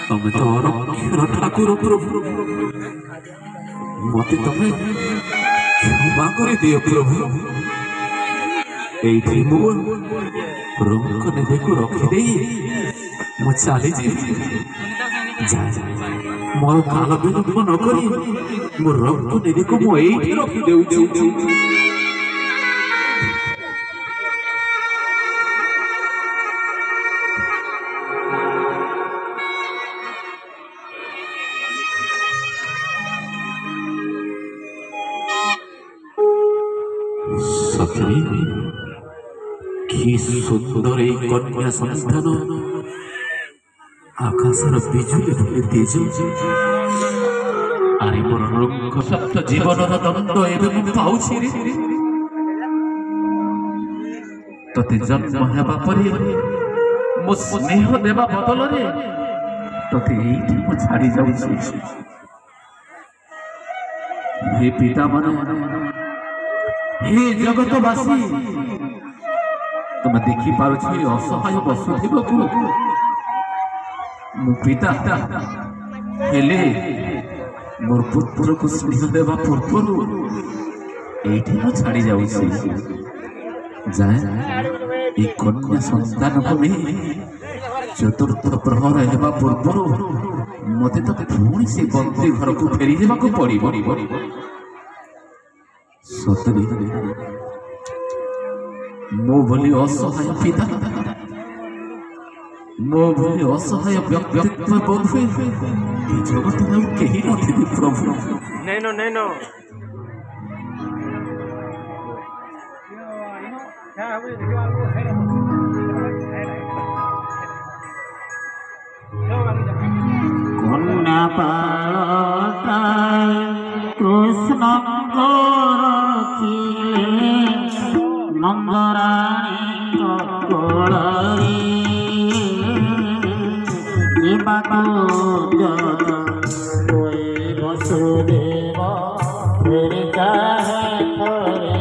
तमें तो रक्षर ठाकुर प्रभु मत तमें क्षमा कर दियो प्रभु एठी मो रंग नेबे को रखी दे मु चली जा मोर काल विलंब न करी मो रंग नेबे को मु एठी रखी देउ कि सुंदर कन्या संतान आकाशर बिजुली भली तेज अरे मोर रंग सप्त जीवन दंड एवं पाउछि रे तते जन्म हेबा परे मो स्नेह देवा बदल रे तते एठी मो छाड़ी जाउछि हे पिता मन हे जगतवासी तुम देखी पारुछ असहाय वसुदेव को मो पिता हेले मोर पुत्र को स्नेह देवा पूर्व एठी मु छाड़ी जाउछि जाए ए कन्या संतान को नहीं चतुर्थ प्रहर हेबा पूर्व मते तो पुणी से बंदी घर को फेरी देबा को पड़िबो सतरी मो भली असहाय पिता मो भली असहाय व्यक्तित्व बंधु ए जगत में केही नथिबे प्रभु नैनो कन्या पालता कृष्ण रखिले नंदराणी कोलरी वसुदेव फिर चाहे थोड़े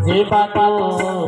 जीवा को